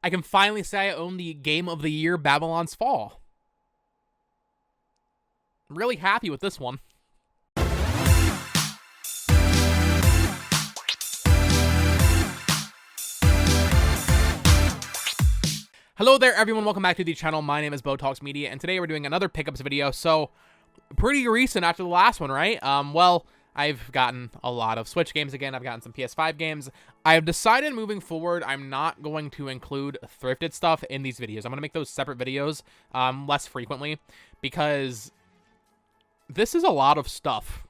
I can finally say I own the Game of the Year, Babylon's Fall. I'm really happy with this one. Hello there, everyone. Welcome back to the channel. My name is Botox Media, and today we're doing another pickups video. So, pretty recent after the last one, right? Well, I've gotten a lot of Switch games again. I've gotten some PS5 games. I've decided moving forward, I'm not going to include thrifted stuff in these videos. I'm going to make those separate videos less frequently because this is a lot of stuff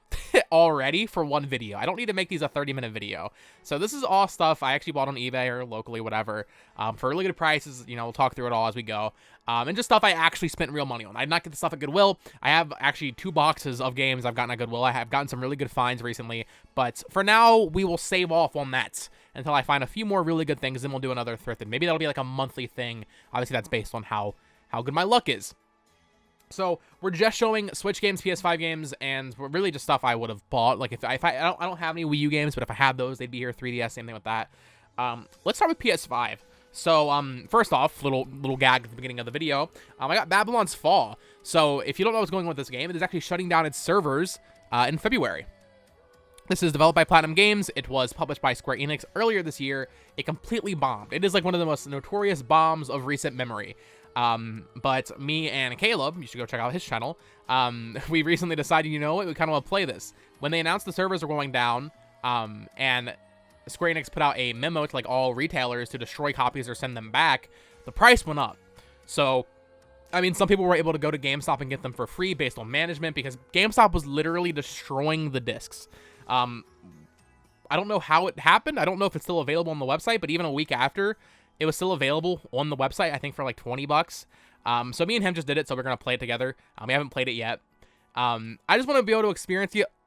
already for one video. I don't need to make these a 30-minute video. So this is all stuff I actually bought on eBay or locally, whatever, for really good prices. You know, we'll talk through it all as we go. And just stuff I actually spent real money on. I did not get the stuff at Goodwill. I have actually 2 boxes of games I've gotten at Goodwill. I have gotten some really good finds recently. But for now, we will save off on that until I find a few more really good things. Then we'll do another thrifted. Maybe that'll be like a monthly thing. Obviously, that's based on how good my luck is. So we're just showing Switch games, PS5 games, and really just stuff I would have bought. Like if I don't have any Wii U games, but if I had those, they'd be here. 3DS, same thing with that. Let's start with PS5. So first off, little gag at the beginning of the video. I got Babylon's Fall. So if you don't know what's going on with this game, it is actually shutting down its servers in February. This is developed by Platinum Games. It was published by Square Enix earlier this year. It completely bombed. It is like one of the most notorious bombs of recent memory. But me and Caleb, you should go check out his channel, we recently decided, you know what, we kind of want to play this. When they announced the servers were going down, and Square Enix put out a memo to like all retailers to destroy copies or send them back, the price went up. So, I mean, some people were able to go to GameStop and get them for free based on management because GameStop was literally destroying the discs. I don't know how it happened. I don't know if it's still available on the website, but even a week after, it was still available on the website, I think for like 20 bucks. So me and him just did it, so we're going to play it together. We haven't played it yet. I just want to be able to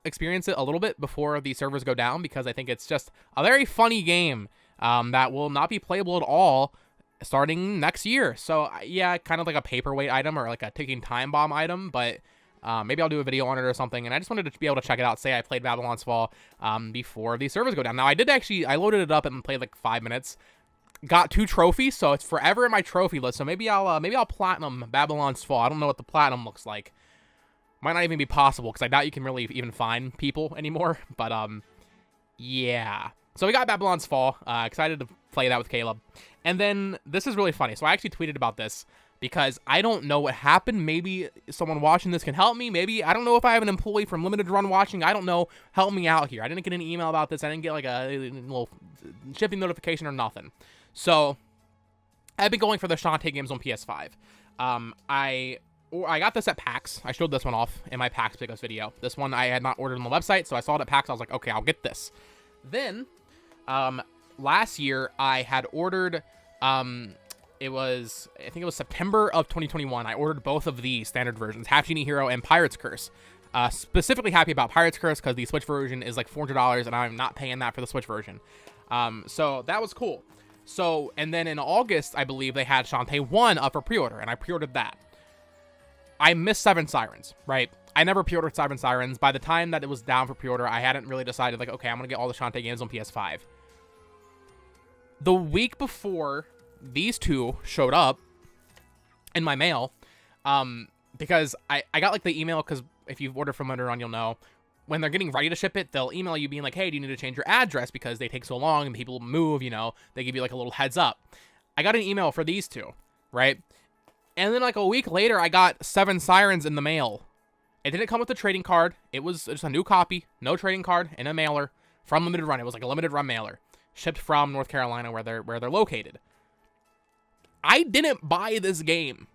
experience it a little bit before the servers go down because I think it's just a very funny game that will not be playable at all starting next year. So yeah, kind of like a paperweight item or like a ticking time bomb item, but maybe I'll do a video on it or something. And I just wanted to be able to check it out. Say I played Babylon's Fall before the servers go down. Now I loaded it up and played like 5 minutes. Got 2 trophies, so it's forever in my trophy list. So maybe I'll platinum Babylon's Fall. I don't know what the platinum looks like. Might not even be possible because I doubt you can really even find people anymore. But yeah. So we got Babylon's Fall. Excited to play that with Caleb. And then this is really funny. So I actually tweeted about this because I don't know what happened. Maybe someone watching this can help me. Maybe I don't know if I have an employee from Limited Run watching. I don't know. Help me out here. I didn't get an email about this. I didn't get like a little shipping notification or nothing. So, I've been going for the Shantae games on PS5. I got this at PAX. I showed this one off in my PAX Pickups video. This one I had not ordered on the website, so I saw it at PAX. I was like, okay, I'll get this. Then, last year, I had ordered, I think it was September of 2021. I ordered both of these standard versions, Half Genie Hero and Pirate's Curse. Specifically happy about Pirate's Curse because the Switch version is like $400, and I'm not paying that for the Switch version. So, that was cool. So, and then in August, I believe they had Shantae 1 up for pre-order, and I pre-ordered that. I missed Seven Sirens, right? I never pre-ordered Seven Sirens. By the time that it was down for pre-order, I hadn't really decided, like, okay, I'm going to get all the Shantae games on PS5. The week before these 2 showed up in my mail, because I got, like, the email, because if you've ordered from Limited Run, you'll know, when they're getting ready to ship it, they'll email you being like, hey, do you need to change your address because they take so long and people move, you know, they give you like a little heads up. I got an email for these 2, right? And then like a week later, I got Seven Sirens in the mail. It didn't come with a trading card. It was just a new copy, no trading card, and a mailer from Limited Run. It was like a Limited Run mailer shipped from North Carolina where they're located. I didn't buy this game.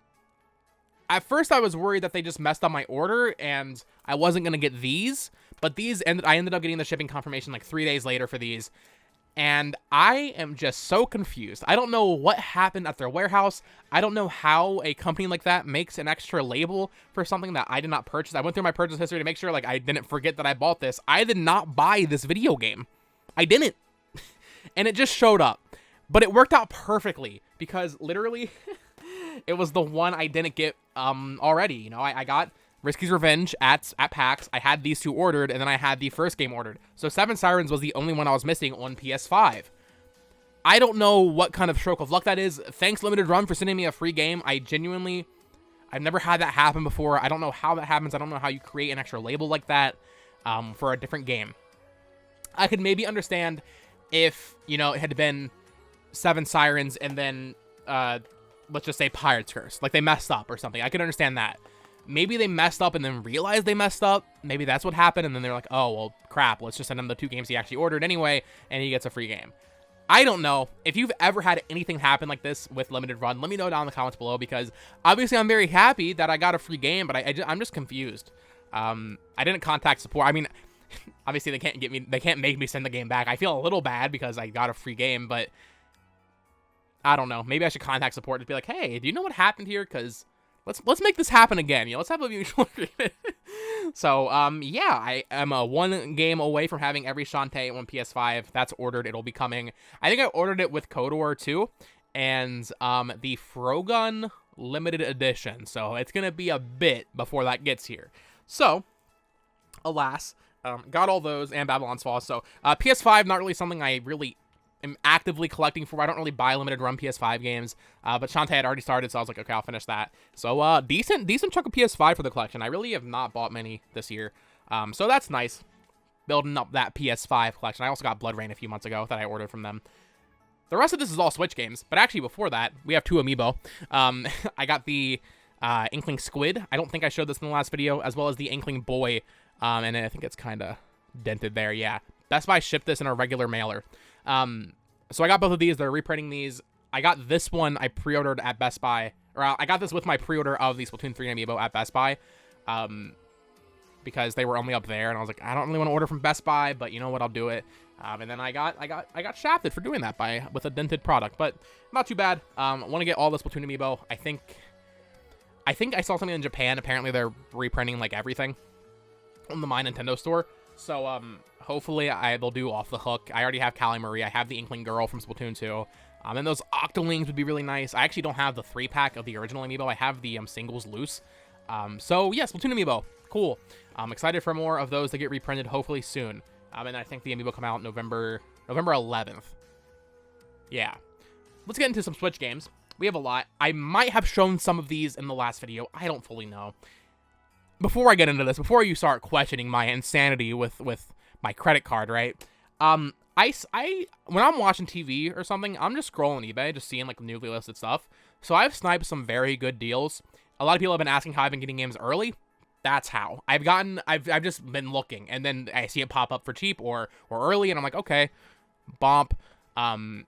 At first, I was worried that they just messed up my order and I wasn't going to get these. But I ended up getting the shipping confirmation like 3 days later for these. And I am just so confused. I don't know what happened at their warehouse. I don't know how a company like that makes an extra label for something that I did not purchase. I went through my purchase history to make sure like I didn't forget that I bought this. I did not buy this video game. I didn't. And it just showed up. But it worked out perfectly because literally it was the one I didn't get already. You know, I got Risky's Revenge at PAX. I had these 2 ordered, and then I had the first game ordered. So Seven Sirens was the only one I was missing on PS5. I don't know what kind of stroke of luck that is. Thanks, Limited Run, for sending me a free game. I've never had that happen before. I don't know how that happens. I don't know how you create an extra label like that for a different game. I could maybe understand if, it had been Seven Sirens and then, let's just say Pirate's Curse. Like, they messed up or something. I could understand that. Maybe they messed up and then realized they messed up. Maybe that's what happened, and then they're like, oh, well, crap, let's just send him the 2 games he actually ordered anyway, and he gets a free game. I don't know. If you've ever had anything happen like this with Limited Run, let me know down in the comments below, because obviously I'm very happy that I got a free game, but I'm just confused. I didn't contact support. I mean, obviously they can't make me send the game back. I feel a little bad because I got a free game, but I don't know. Maybe I should contact support to be like, hey, do you know what happened here? Because let's make this happen again. Let's have a mutual agreement. So, yeah, I am 1 game away from having every Shantae on PS5. That's ordered. It'll be coming. I think I ordered it with KOTOR too, and the Frogun limited edition. So it's gonna be a bit before that gets here. So, alas, got all those and Babylon's Fall. So, PS5, not really something I really am actively collecting for. I don't really buy Limited Run PS5 games, but Shantae had already started, so I was like, okay, I'll finish that. So, decent chunk of PS5 for the collection. I really have not bought many this year, so that's nice, building up that PS5 collection. I also got Blood Rain a few months ago that I ordered from them. The rest of this is all Switch games, but actually before that, we have 2 Amiibo. I got the Inkling Squid. I don't think I showed this in the last video, as well as the Inkling Boy, and I think it's kind of dented there, yeah. Best Buy shipped this in a regular mailer. So I got both of these. They're reprinting these. I got this one I pre-ordered at Best Buy, or I got this with my pre-order of the Splatoon 3 Amiibo at Best Buy, because they were only up there, and I was like, I don't really want to order from Best Buy, but you know what, I'll do it. And then I got shafted for doing that with a dented product, but not too bad. Want to get all the Splatoon Amiibo. I think I saw something in Japan. Apparently they're reprinting like everything on the My Nintendo store. So, hopefully they'll do Off the Hook. I already have Callie Marie. I have the Inkling Girl from Splatoon 2. And those Octolings would be really nice. I actually don't have the 3-pack of the original Amiibo. I have the singles loose. So, yeah, Splatoon Amiibo. Cool. I'm excited for more of those to get reprinted, hopefully soon. And I think the Amiibo come out November 11th. Yeah. Let's get into some Switch games. We have a lot. I might have shown some of these in the last video. I don't fully know. Before I get into this, before you start questioning my insanity with my credit card, right? When I'm watching TV or something, I'm just scrolling eBay, just seeing like newly listed stuff. So I've sniped some very good deals. A lot of people have been asking how I've been getting games early. That's how I've just been looking, and then I see it pop up for cheap or early, and I'm like, okay, bump. And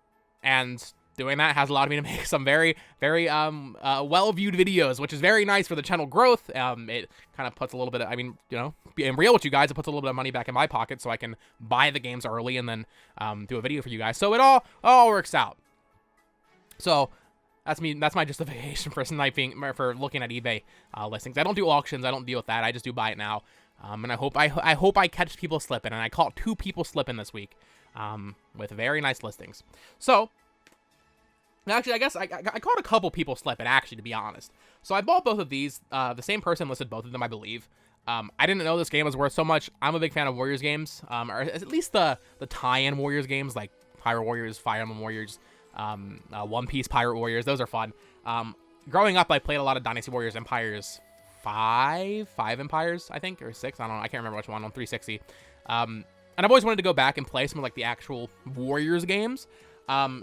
doing that has allowed me to make some very, very well-viewed videos, which is very nice for the channel growth. It kind of puts a little bit of, I mean, being real with you guys, it puts a little bit of money back in my pocket so I can buy the games early and then do a video for you guys. So it all works out. So that's me. That's my justification for sniping, for looking at eBay listings. I don't do auctions. I don't deal with that. I just do buy it now. And I hope I catch people slipping, and I caught 2 people slipping this week with very nice listings. So, actually, I guess I caught a couple people slipping, actually, to be honest. So I bought both of these. The same person listed both of them, I believe. I didn't know this game was worth so much. I'm a big fan of Warriors games, or at least the tie-in Warriors games, like Pirate Warriors, Fire Emblem Warriors, One Piece Pirate Warriors. Those are fun. Growing up, I played a lot of Dynasty Warriors Empires 5 Empires, I think, or 6. I don't know. I can't remember which one on 360. And I've always wanted to go back and play some of like the actual Warriors games.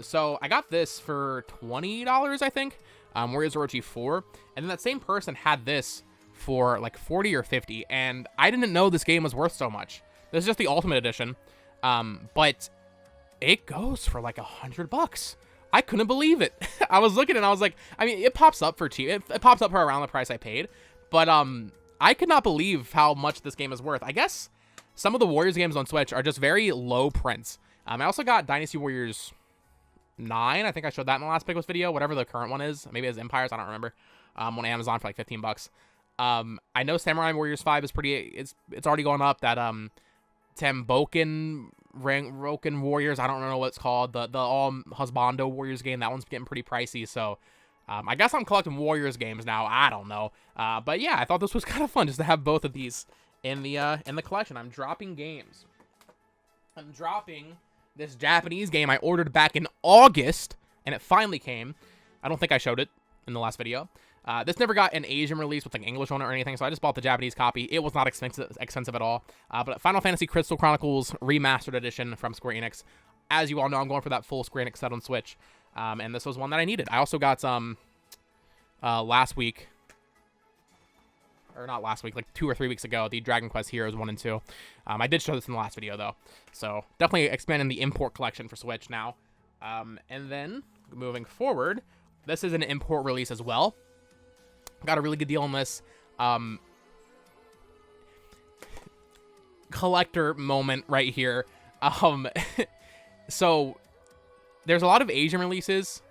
So I got this for $20, I think. Warriors Orochi 4. And then that same person had this for like 40 or 50. And I didn't know this game was worth so much. This is just the Ultimate Edition. But it goes for like $100. I couldn't believe it. I was looking and I was like, I mean, it pops up for cheap. It pops up for around the price I paid. But I could not believe how much this game is worth. I guess some of the Warriors games on Switch are just very low prints. I also got Dynasty Warriors 9. I think I showed that in the last Pickless video, whatever the current one is. Maybe it's Empires, I don't remember. On Amazon for like $15. I know Samurai Warriors 5 is pretty, it's already going up. That Temboken Roken Warriors, I don't know what it's called. The all Husbando Warriors game, that one's getting pretty pricey. So I guess I'm collecting Warriors games now. I don't know. But yeah, I thought this was kind of fun just to have both of these in the collection. I'm dropping games. I'm dropping this Japanese game I ordered back in August, and it finally came. I don't think I showed it in the last video. This never got an Asian release with like English on it or anything, so I just bought the Japanese copy. It was not expensive at all. But Final Fantasy Crystal Chronicles Remastered Edition from Square Enix. As you all know, I'm going for that full Square Enix set on Switch, and this was one that I needed. I also got some last week, or not last week, like 2 or 3 weeks ago, the Dragon Quest Heroes 1 and 2. I did show this in the last video though, so definitely expanding the import collection for Switch now. And then moving forward, this is an import release as well. Got a really good deal on this. Collector moment right here. So there's a lot of Asian releases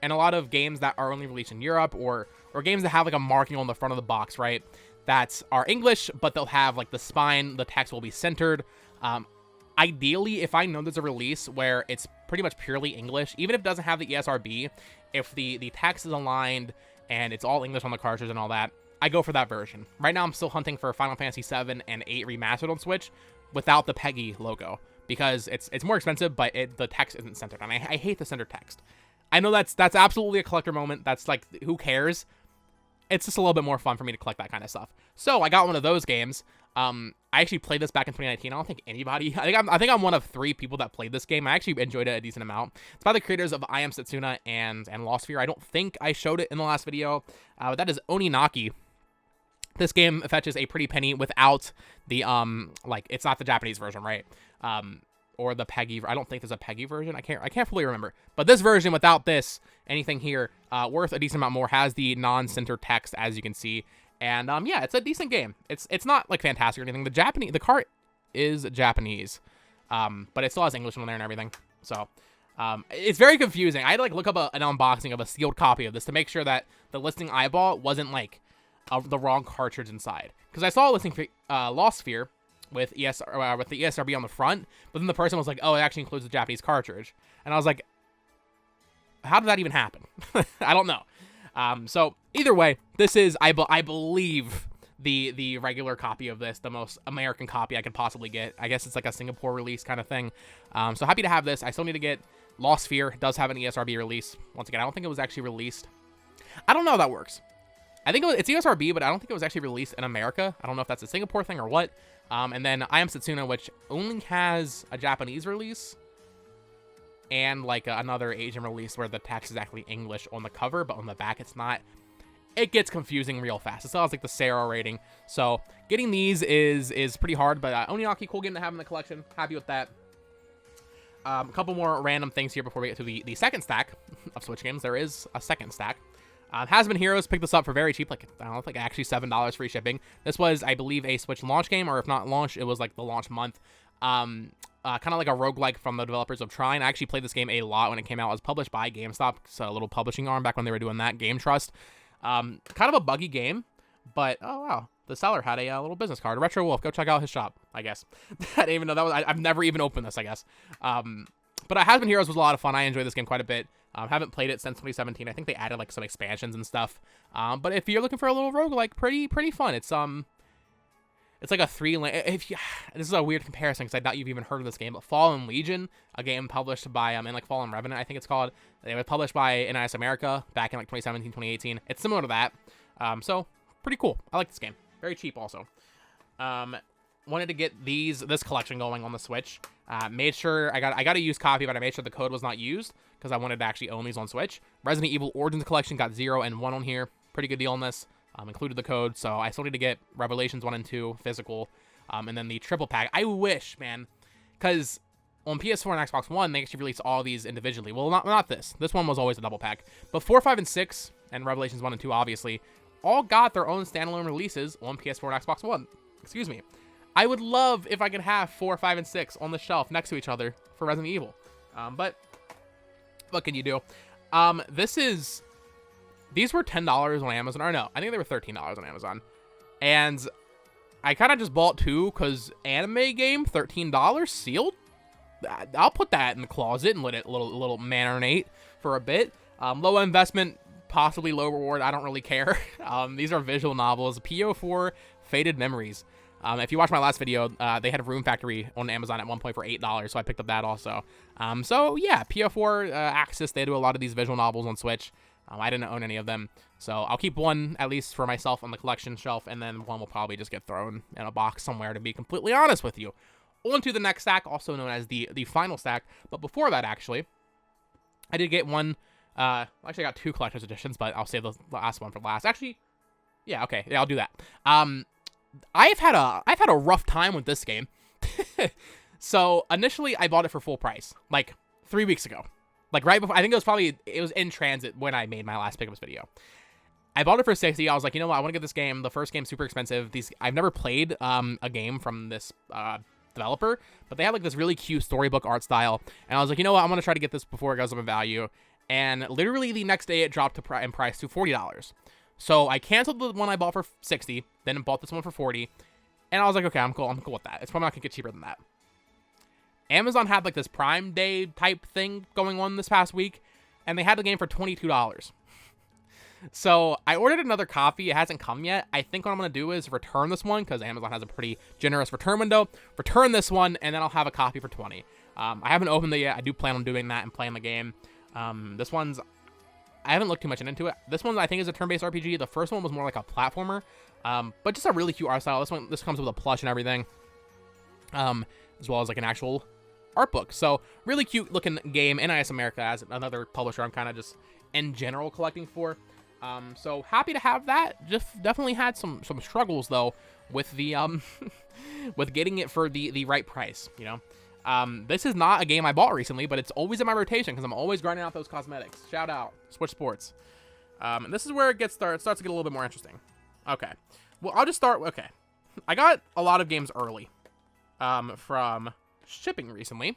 and a lot of games that are only released in Europe, or games that have like a marking on the front of the box, right? That are English, but they'll have like the spine, the text will be centered. Ideally, if I know there's a release where it's pretty much purely English, even if it doesn't have the ESRB, if the text is aligned and it's all English on the cartridge and all that, I go for that version. Right now, I'm still hunting for Final Fantasy 7 and 8 Remastered on Switch without the PEGI logo, because it's more expensive, but the text isn't centered, and I hate the centered text. I know that's absolutely a collector moment. That's like, who cares? It's just a little bit more fun for me to collect that kind of stuff. So I got one of those games. I actually played this back in 2019. I don't think anybody... I think I'm one of 3 people that played this game. I actually enjoyed it a decent amount. It's by the creators of I Am Setsuna and Lost Sphere. I don't think I showed it in the last video. But that is Oninaki. This game fetches a pretty penny without the, like, it's not the Japanese version, right? Or the PEGI. I don't think there's a PEGI version. I can't fully remember. But this version, without this, anything here, worth a decent amount more, has the non-center text, as you can see. And yeah, it's a decent game. It's not like fantastic or anything. The cart is Japanese, but it still has English on there and everything. So it's very confusing. I had to like look up an unboxing of a sealed copy of this to make sure that the listing I bought wasn't like the wrong cartridge inside. Because I saw a listing for Lost Sphere with the ESRB on the front, but then the person was like, "Oh, it actually includes the Japanese cartridge," and I was like, "How did that even happen?" I don't know. So either way, this is, I believe, the regular copy of this, the most American copy I could possibly get. I guess it's like a Singapore release kind of thing. So happy to have this. I still need to get Lost Sphere. It does have an ESRB release. Once again, I don't think it was actually released. I don't know how that works. I think it's ESRB, but I don't think it was actually released in America. I don't know if that's a Singapore thing or what. And then I Am Setsuna, which only has a Japanese release and like another Asian release where the text is actually English on the cover, but on the back it's not. It gets confusing real fast. It still has like the Sarah rating. So getting these is pretty hard, but Oninaki, cool game to have in the collection. Happy with that. A couple more random things here before we get to the second stack of Switch games. There is a second stack. Has Been Heroes, picked this up for very cheap, like, I don't know, like actually $7 free shipping. This was, I believe, a Switch launch game, or if not launch, it was like the launch month. Kind of like a roguelike from the developers of Trine. I actually played this game a lot when it came out. It was published by GameStop, so a little publishing arm back when they were doing that, Game Trust. Kind of a buggy game, but, oh wow, the seller had a little business card. Retro Wolf, go check out his shop, I guess. I didn't even know that was, I've never even opened this, I guess. But Has Been Heroes was a lot of fun. I enjoyed this game quite a bit. Haven't played it since 2017. I think they added like some expansions and stuff. But if you're looking for a little roguelike, pretty fun. It's like a this is a weird comparison because I doubt you've even heard of this game, but Fallen Legion, a game published by and like Fallen Revenant, I think it's called. They were published by NIS America back in like 2017, 2018. It's similar to that. So pretty cool. I like this game. Very cheap also. Wanted to get this collection going on the Switch. Made sure I got a used copy, but I made sure the code was not used because I wanted to actually own these on Switch. Resident Evil Origins Collection got 0 and 1 on here. Pretty good deal on this. Included the code, so I still need to get Revelations 1 and 2 physical, and then the triple pack. I wish, man, because on PS4 and Xbox One, they actually released all these individually. Well, not this. This one was always a double pack. But 4, 5, and 6, and Revelations 1 and 2, obviously, all got their own standalone releases on PS4 and Xbox One. Excuse me. I would love if I could have 4, 5, and 6 on the shelf next to each other for Resident Evil. But what can you do? These were $10 on Amazon, or no, I think they were $13 on Amazon. And I kind of just bought 2 because anime game, $13 sealed. I'll put that in the closet and let it little marinate for a bit. Low investment, possibly low reward. I don't really care. These are visual novels. PO4 Faded Memories. If you watch my last video, they had a Room Factory on Amazon at one point for $8, so I picked up that also. So yeah, PO4 Axis, they do a lot of these visual novels on Switch. I didn't own any of them, so I'll keep one at least for myself on the collection shelf, and then one will probably just get thrown in a box somewhere, to be completely honest with you. On to the next stack, also known as the final stack. But before that, actually, I did get one. Actually, I got 2 collector's editions, but I'll save the last one for last. Actually, yeah, okay, yeah, I'll do that. I've had a rough time with this game. So initially, I bought it for full price, like 3 weeks ago. Like right before, I think it was in transit when I made my last pickups video. I bought it for 60. I was like, you know what? I want to get this game. The first game's super expensive. I've never played a game from this developer, but they had like this really cute storybook art style, and I was like, you know what? I'm gonna try to get this before it goes up in value. And literally the next day, it dropped in price to $40. So I canceled the one I bought for 60, then bought this one for 40, and I was like, okay, I'm cool with that. It's probably not gonna get cheaper than that. Amazon had like this Prime Day type thing going on this past week, and they had the game for $22. So I ordered another copy. It hasn't come yet. I think what I'm going to do is return this one, because Amazon has a pretty generous return window. Return this one, and then I'll have a copy for $20. I haven't opened it yet. I do plan on doing that and playing the game. This one's... I haven't looked too much into it. This one, I think, is a turn-based RPG. The first one was more like a platformer, but just a really cute art style. This comes with a plush and everything, as well as like an actual art book. So really cute looking game. NIS America as another publisher I'm kind of just in general collecting for. So happy to have that. Just definitely had some struggles though with the with getting it for the right price, you know. This is not a game I bought recently, but it's always in my rotation because I'm always grinding out those cosmetics. Shout out Switch Sports. And this is where it starts to get a little bit more interesting. Okay, well, I'll just start. Okay, I got a lot of games early from shipping recently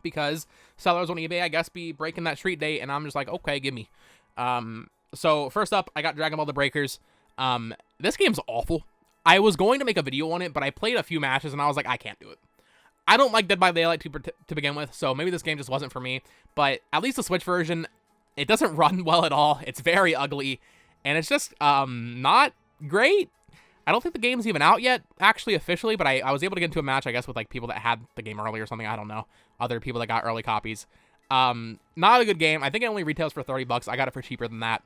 because sellers on eBay, I guess, be breaking that street date, and I'm just like, okay, give me. So first up, I got Dragon Ball The Breakers. This game's awful. I was going to make a video on it, but I played a few matches and I was like, I can't do it. I don't like Dead by Daylight to begin with, so maybe this game just wasn't for me. But at least the Switch version, it doesn't run well at all. It's very ugly, and it's just not great. I don't think the game's even out yet, actually, officially, but I was able to get into a match, I guess, with like people that had the game early or something. I don't know. Other people that got early copies. Not a good game. I think it only retails for $30. I got it for cheaper than that.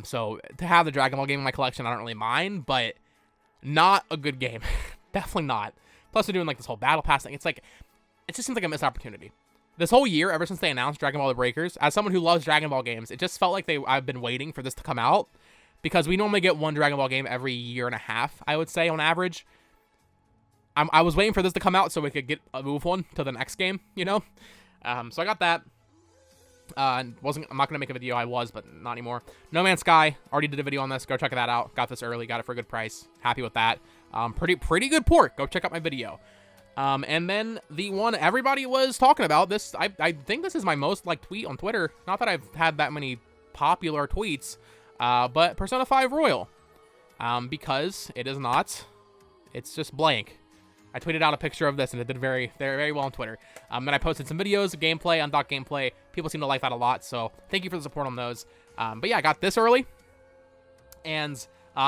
So to have the Dragon Ball game in my collection, I don't really mind, but not a good game. Definitely not. Plus, they're doing like this whole battle pass thing. It's like, it just seems like a missed opportunity. This whole year, ever since they announced Dragon Ball The Breakers, as someone who loves Dragon Ball games, it just felt like I've been waiting for this to come out, because we normally get one Dragon Ball game every year and a half, I would say, on average. I was waiting for this to come out so we could get a move on to the next game, you know? So I got that. I'm not gonna make a video. I was, but not anymore. No Man's Sky, already did a video on this. Go check that out. Got this early, got it for a good price. Happy with that. Pretty good port. Go check out my video. And then the one everybody was talking about, this I think this is my most liked tweet on Twitter. Not that I've had that many popular tweets, but Persona 5 Royal. Because it is not. It's just blank. I tweeted out a picture of this, and it did very well on Twitter. Then I posted some videos of gameplay, undocked gameplay. People seem to like that a lot, so thank you for the support on those. But yeah, I got this early. And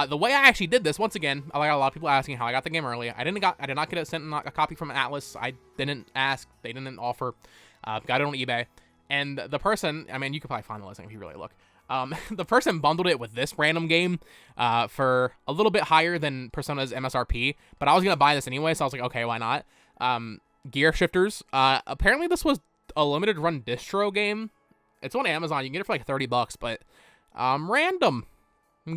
the way I actually did this, once again, I got a lot of people asking how I got the game early. I did not get sent a copy from Atlas. I didn't ask. They didn't offer. Got it on eBay. And the person, I mean, you could probably find the listing if you really look. The person bundled it with this random game for a little bit higher than Persona's MSRP, but I was going to buy this anyway, so I was like, okay, why not? Gear Shifters. Apparently this was a limited run distro game. It's on Amazon. You can get it for like $30, but random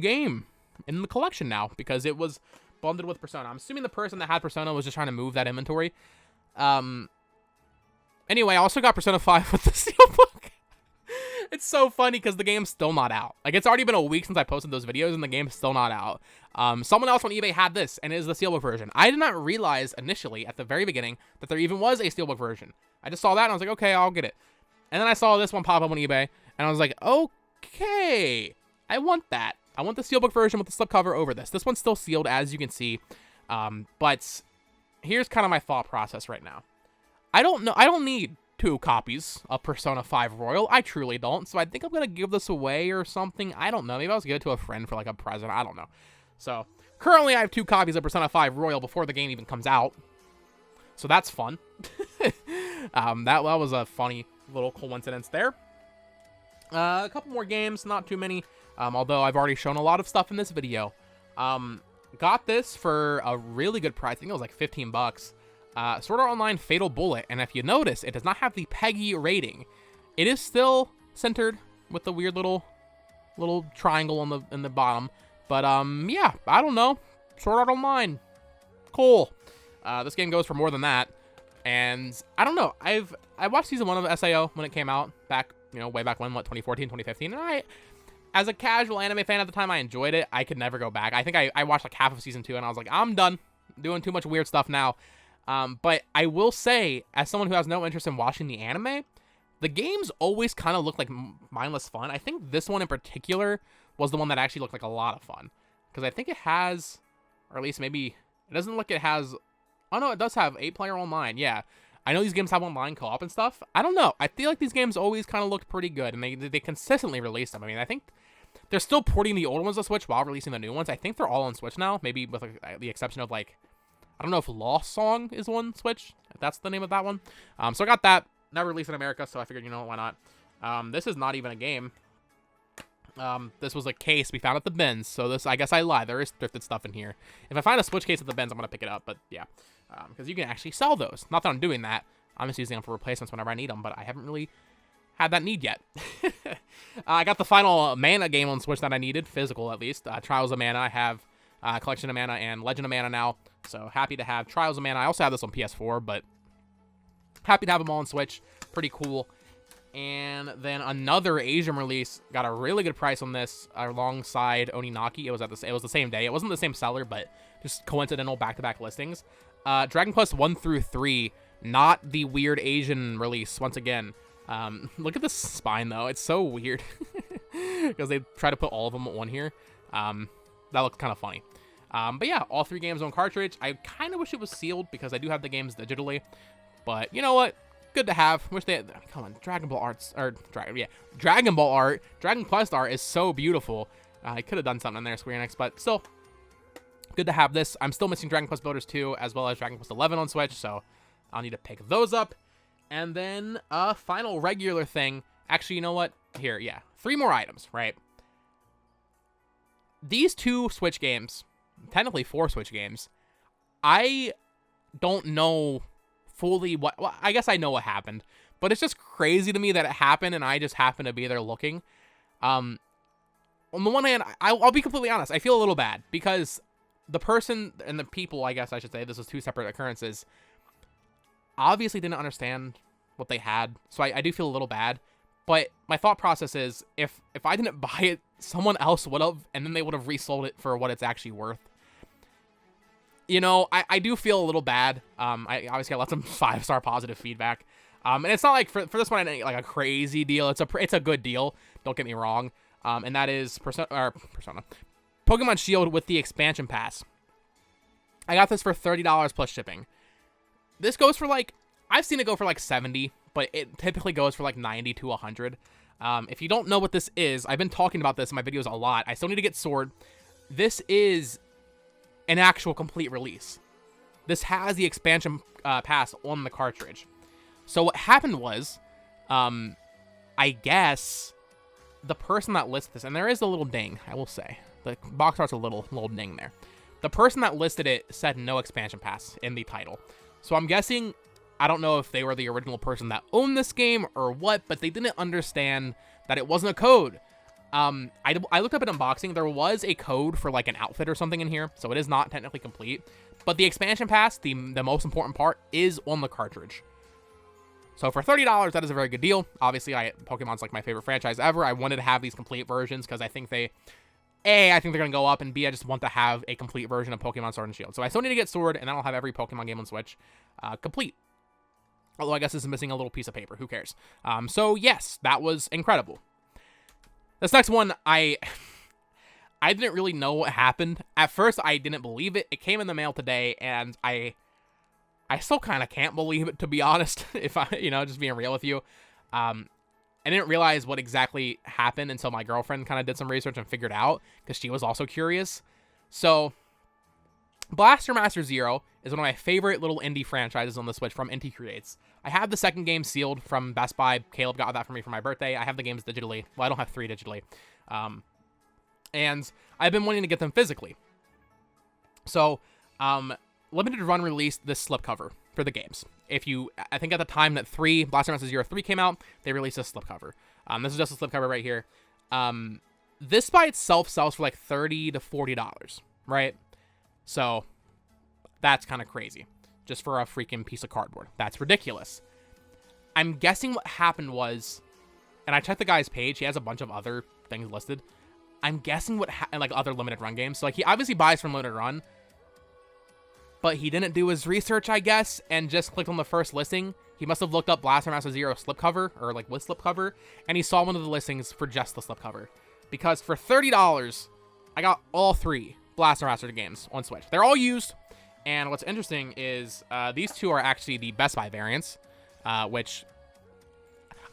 game in the collection now because it was bundled with Persona. I'm assuming the person that had Persona was just trying to move that inventory. Anyway, I also got Persona 5 with the steelbook. It's so funny because the game's still not out. Like, it's already been a week since I posted those videos, and the game's still not out. Someone else on eBay had this, and it is the steelbook version. I did not realize initially, at the very beginning, that there even was a steelbook version. I just saw that, and I was like, okay, I'll get it. And then I saw this one pop up on eBay, and I was like, okay, I want that. I want the steelbook version with the slipcover over this. This one's still sealed, as you can see. But here's kind of my thought process right now. I don't need 2 copies of Persona 5 Royal. I truly don't. So I think I'm going to give this away or something. I don't know. Maybe I'll just give it to a friend for like a present. I don't know. So Currently, I have 2 copies of Persona 5 Royal before the game even comes out. So that's fun. That was a funny little coincidence there. A couple more games, not too many. Although I've already shown a lot of stuff in this video. Got this for a really good price. I think it was like 15 bucks. Sword Art Online Fatal Bullet. And if you notice, it does not have the PEGI rating. It is still centered with the weird little triangle in the bottom. But yeah, I don't know. Sword Art Online. Cool. This game goes for more than that. And I don't know. I watched season 1 of SAO when it came out back, way back when, what, 2014, 2015. And as a casual anime fan at the time, I enjoyed it. I could never go back. I think I watched like half of season 2 and I was like, I'm done doing too much weird stuff now. But I will say, as someone who has no interest in watching the anime, the games always kind of look like mindless fun. I think this one in particular was the one that actually looked like a lot of fun. Because I think it has, or at least maybe, it doesn't look it has, oh no, it does have 8-player online, yeah. I know these games have online co-op and stuff. I don't know. I feel like these games always kind of looked pretty good, and they consistently release them. I mean, I think they're still porting the old ones to Switch while releasing the new ones. I think they're all on Switch now, maybe with the exception of, like, I don't know if Lost Song is on Switch, if that's the name of that one. So I got that. Never released in America, so I figured, why not? This is not even a game. This was a case we found at the bins, so this, I guess I lied. There is thrifted stuff in here. If I find a Switch case at the bins, I'm going to pick it up, but yeah. Because you can actually sell those. Not that I'm doing that. I'm just using them for replacements whenever I need them, but I haven't really had that need yet. I got the final Mana game on Switch that I needed, physical at least. Trials of Mana. I have Collection of Mana and Legend of Mana now, so happy to have Trials of Mana. I also have this on PS4, but happy to have them all on Switch. Pretty cool. And then another Asian release, got a really good price on this alongside Oninaki. It was the same day. It wasn't the same seller, but just coincidental back-to-back listings. Dragon Quest 1 through 3, not the weird Asian release once again. Look at this spine though. It's so weird because they try to put all of them on here. That looks kind of funny. But yeah, all 3 games on cartridge. I kind of wish it was sealed because I do have the games digitally, but you know what? Good to have. Wish they had, come on, Dragon Ball arts, or Dragon Ball art, Dragon Quest art is so beautiful. I could have done something in there, Square Enix, but still, good to have this. I'm still missing Dragon Quest Builders 2 as well as Dragon Quest 11 on Switch, so I'll need to pick those up. And then a final regular thing. Actually, you know what? Here, yeah, 3 more items, right? These 2 Switch games, technically 4 Switch games, I don't know fully what, well, I guess I know what happened, but it's just crazy to me that it happened and I just happened to be there looking. On the one hand, I'll be completely honest, I feel a little bad because the person and the people, I guess I should say, this was 2 separate occurrences, obviously didn't understand what they had, so I do feel a little bad. But my thought process is, if I didn't buy it, someone else would have, and then they would have resold it for what it's actually worth. I do feel a little bad. I obviously got lots of 5-star positive feedback. And it's not like for this one, like a crazy deal. It's a good deal. Don't get me wrong. And that is Persona, Pokemon Shield with the expansion pass. I got this for $30 plus shipping. This goes for like, I've seen it go for like 70, but it typically goes for like 90 to 100. If you don't know what this is, I've been talking about this in my videos a lot. I still need to get Sword. This is an actual complete release. This has the expansion pass on the cartridge. So what happened was, I guess the person that listed this, and there is a little ding, I will say. The box art's a little ding there. The person that listed it said no expansion pass in the title. So I'm guessing, I don't know if they were the original person that owned this game or what, but they didn't understand that it wasn't a code. I looked up an unboxing. There was a code for like an outfit or something in here, so it is not technically complete. But the expansion pass, the most important part, is on the cartridge. So for $30, that is a very good deal. Obviously, Pokemon's like my favorite franchise ever. I wanted to have these complete versions because I think they're going to go up, and B, I just want to have a complete version of Pokemon Sword and Shield. So I still need to get Sword, and then I'll have every Pokemon game on Switch complete. Although I guess this is missing a little piece of paper. Who cares? So yes, that was incredible. This next one, I didn't really know what happened. At first, I didn't believe it. It came in the mail today, and I still kind of can't believe it, to be honest, if I, just being real with you. I didn't realize what exactly happened until my girlfriend kind of did some research and figured out, because she was also curious. So, Blaster Master Zero is one of my favorite little indie franchises on the Switch from Inti Creates. I have the second game sealed from Best Buy. Caleb got that for me for my birthday. I have the games digitally. Well, I don't have 3 digitally. And I've been wanting to get them physically. So, Limited Run released this slipcover for the games. I think at the time that Blaster Master Zero 3 came out, they released a slipcover. This is just a slipcover right here. This by itself sells for like $30 to $40, right? So, that's kind of crazy. Just for a freaking piece of cardboard. That's ridiculous. I'm guessing what happened was, and I checked the guy's page, he has a bunch of other things listed. I'm guessing like other limited run games. So like he obviously buys from limited run, but he didn't do his research, I guess, and just clicked on the first listing. He must have looked up Blaster Master Zero slipcover, or like with slipcover, and he saw one of the listings for just the slipcover. Because for $30, I got all 3 Blaster Master games on Switch. They're all used, and what's interesting is these 2 are actually the Best Buy variants, which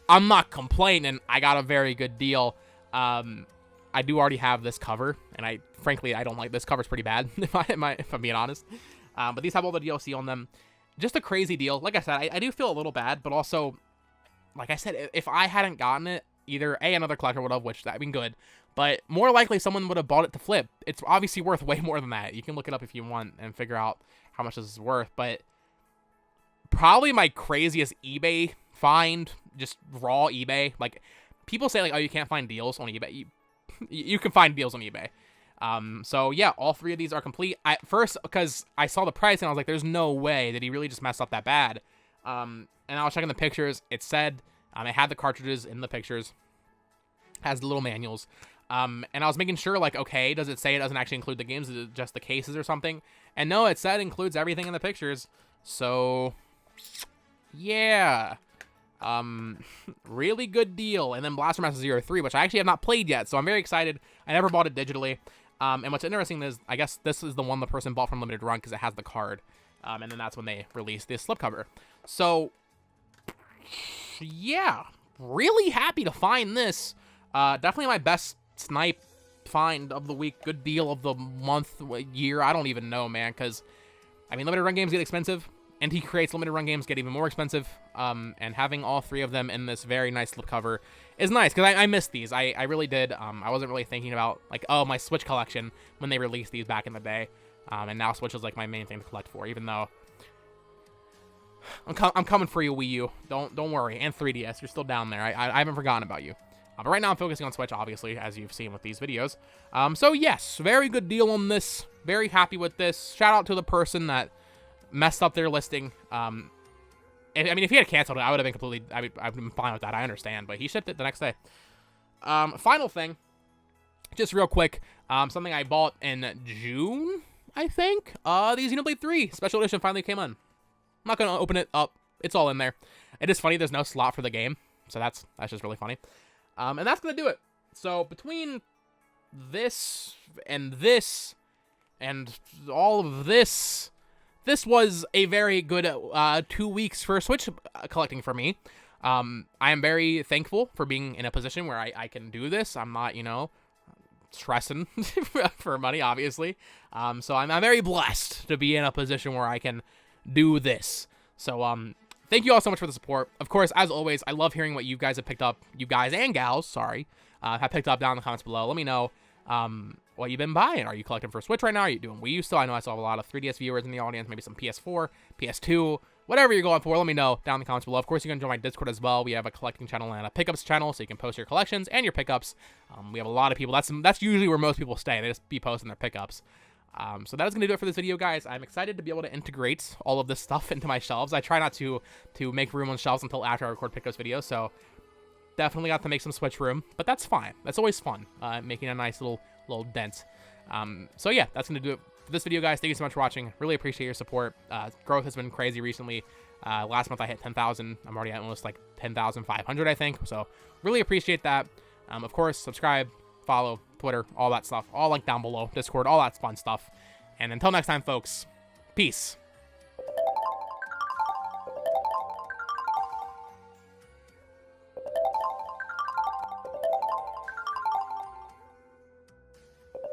I'm not complaining. I got a very good deal. I do already have this cover, and frankly, I don't like this cover's pretty bad, if I'm being honest. But these have all the DLC on them. Just a crazy deal. Like I said, I do feel a little bad, but also, like I said, if I hadn't gotten it, either another collector would have, which that'd been good, but more likely someone would have bought it to flip. It's obviously worth way more than that. You can look it up if you want and figure out how much this is worth, but probably my craziest eBay find, just raw eBay. Like, people say, like, oh, you can't find deals on eBay. You can find deals on eBay. So yeah, all 3 of these are complete. First, because I saw the price and I was like, there's no way that he really just messed up that bad. And I was checking the pictures. It said, it had the cartridges in the pictures, has the little manuals. And I was making sure, like, okay, does it say it doesn't actually include the games? Is it just the cases or something? And no, it said it includes everything in the pictures. So yeah. Really good deal. And then Blaster Master Zero 3, which I actually have not played yet, so I'm very excited. I never bought it digitally. And what's interesting is, I guess this is the one the person bought from Limited Run because it has the card. And then that's when they released this slipcover. So, yeah, really happy to find this. Definitely my best snipe find of the week. Good deal of the month, year. I don't even know, man, because, I mean, Limited Run games get expensive. Inti Creates limited run games get even more expensive, and having all 3 of them in this very nice slipcover is nice, because I missed these. I really did. I wasn't really thinking about, like, oh, my Switch collection when they released these back in the day, and now Switch is, like, my main thing to collect for, even though I'm coming for you, Wii U. Don't worry, and 3DS, you're still down there. I haven't forgotten about you. But right now I'm focusing on Switch, obviously, as you've seen with these videos. So yes, very good deal on this. Very happy with this. Shout out to the person that messed up their listing. I mean, if he had canceled it, I would have been completely, I've been fine with that. I understand, but he shipped it the next day. Final thing, just real quick, something I bought in June, I think. The Xenoblade 3 Special Edition finally came on. I'm not gonna open it up. It's all in there. It is funny. There's no slot for the game, so that's just really funny. And that's gonna do it. So between this and all of this. This was a very good 2 weeks for Switch collecting for me. I am very thankful for being in a position where I can do this. I'm not, stressing for money, obviously. So I'm very blessed to be in a position where I can do this. So thank you all so much for the support. Of course, as always, I love hearing what you guys have picked up. You guys and gals, sorry, have picked up down in the comments below. Let me know. What you've been buying. Are you collecting for Switch right now? Are you doing Wii U still? I know I saw a lot of 3DS viewers in the audience, maybe some PS4, PS2, whatever you're going for. Let me know down in the comments below. Of course, you can join my Discord as well. We have a collecting channel and a pickups channel, so you can post your collections and your pickups. We have a lot of people. That's usually where most people stay. They just be posting their pickups. So that is going to do it for this video, guys. I'm excited to be able to integrate all of this stuff into my shelves. I try not to make room on shelves until after I record pickups videos, so definitely got to make some Switch room, but that's fine. That's always fun, making a nice little dent. So yeah, that's going to do it for this video, guys. Thank you so much for watching. Really appreciate your support. Growth has been crazy recently. Last month I hit 10,000. I'm already at almost like 10,500, I think. So really appreciate that. Of course, subscribe, follow, Twitter, all that stuff. All linked down below. Discord, all that fun stuff. And until next time, folks, peace.